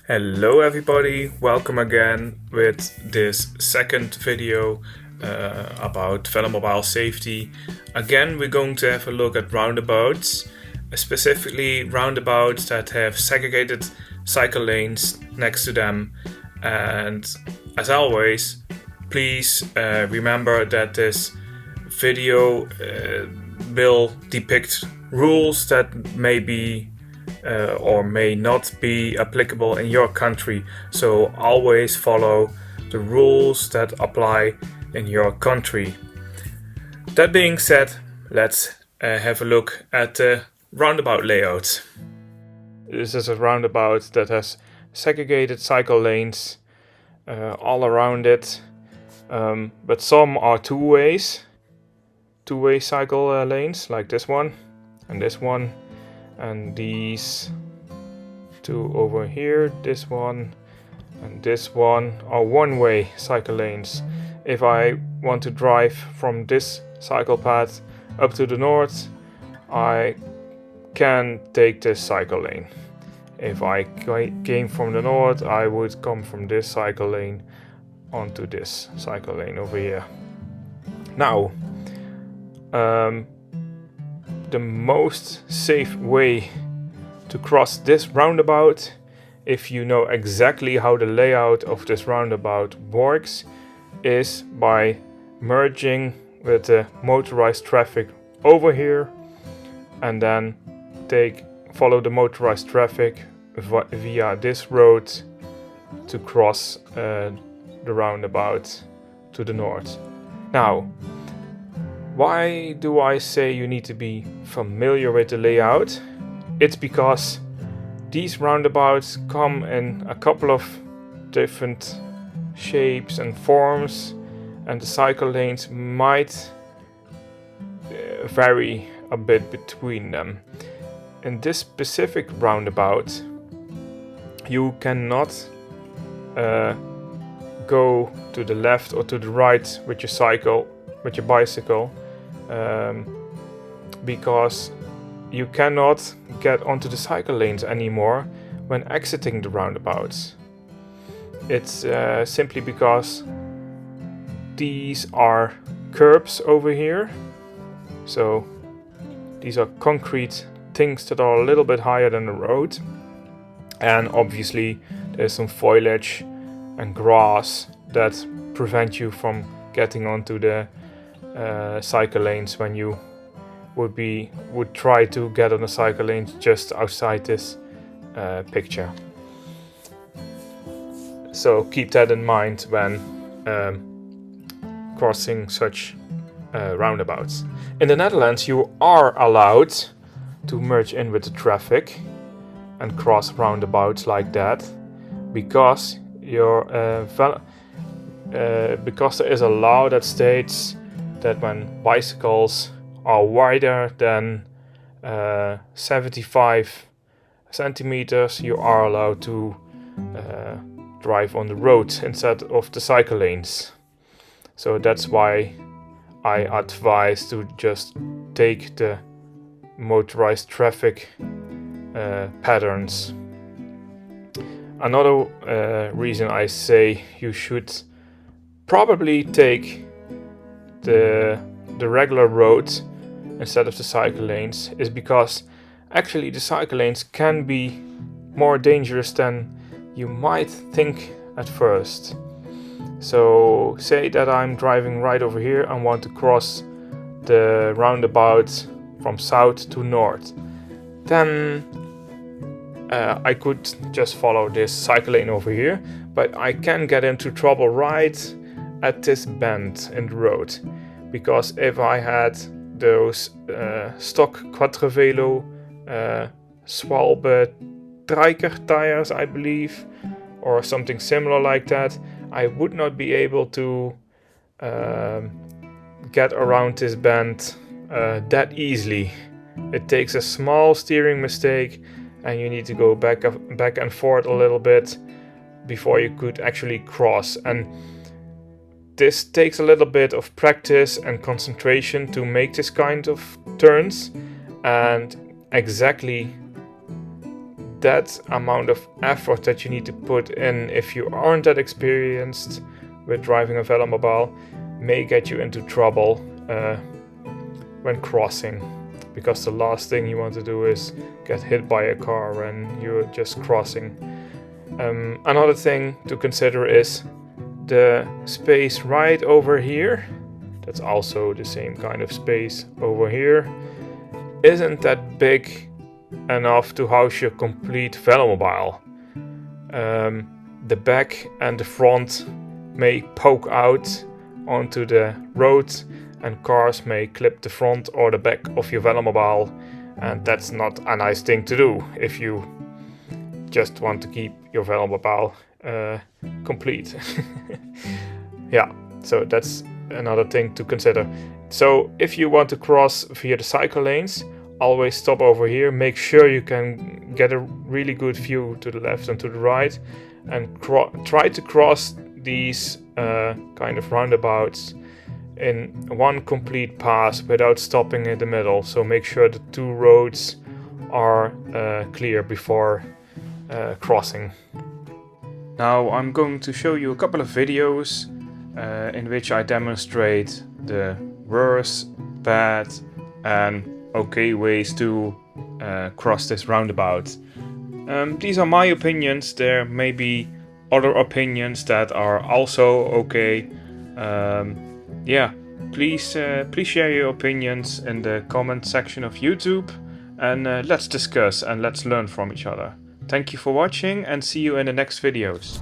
Hello everybody, welcome again with this second video about Velomobile Safety. Again, we're going to have a look at roundabouts, specifically roundabouts that have segregated cycle lanes next to them. And as always, please remember that this video will depict rules that may be or may not be applicable in your country. So always follow the rules that apply in your country. That being said, let's have a look at the roundabout layout. This is a roundabout that has segregated cycle lanes all around it, but some are two-way cycle lanes, like this one and this one. And these two over here, this one and this one, are one-way cycle lanes. If I want to drive from this cycle path up to the north, I can take this cycle lane. If I came from the north, I would come from this cycle lane onto this cycle lane over here. Now, the most safe way to cross this roundabout, if you know exactly how the layout of this roundabout works, is by merging with the motorized traffic over here and then follow the motorized traffic via this road to cross the roundabout to the north. Now, why do I say you need to be familiar with the layout? It's because these roundabouts come in a couple of different shapes and forms, and the cycle lanes might vary a bit between them. In this specific roundabout, you cannot go to the left or to the right with your bicycle, because you cannot get onto the cycle lanes anymore when exiting the roundabouts. It's simply because these are curbs over here. So these are concrete things that are a little bit higher than the road, and obviously there's some foliage and grass that prevent you from getting onto the cycle lanes when you would try to get on the cycle lanes just outside this picture. So keep that in mind when crossing such roundabouts. In the Netherlands, you are allowed to merge in with the traffic and cross roundabouts like that, because because there is a law that states that when bicycles are wider than 75 centimeters, you are allowed to drive on the road instead of the cycle lanes. So that's why I advise to just take the motorized traffic patterns. Another reason I say you should probably take the regular road instead of the cycle lanes is because actually the cycle lanes can be more dangerous than you might think at first. So say that I'm driving right over here and want to cross the roundabout from south to north. Then I could just follow this cycle lane over here, but I can get into trouble right at this bend in the road, because if I had those stock Quattrevelo Schwalbe Stryker tires, I believe, or something similar like that, I would not be able to get around this bend that easily. It takes a small steering mistake and you need to go back and forth a little bit before you could actually cross. And this takes a little bit of practice and concentration to make this kind of turns, and exactly that amount of effort that you need to put in if you aren't that experienced with driving a Velomobile may get you into trouble when crossing, because the last thing you want to do is get hit by a car when you're just crossing. Another thing to consider is the space right over here. That's also the same kind of space over here. Isn't that big enough to house your complete Velomobile? The back and the front may poke out onto the road, and cars may clip the front or the back of your Velomobile, and that's not a nice thing to do if you just want to keep your Velomobile complete. Yeah, so that's another thing to consider. So if you want to cross via the cycle lanes, always stop over here. Make sure you can get a really good view to the left and to the right, and try to cross these kind of roundabouts in one complete pass without stopping in the middle. So make sure the two roads are clear before crossing. Now I'm going to show you a couple of videos in which I demonstrate the worse, bad and okay ways to cross this roundabout. These are my opinions. There may be other opinions that are also okay. Yeah, please share your opinions in the comment section of YouTube, and let's discuss and let's learn from each other. Thank you for watching, and see you in the next videos.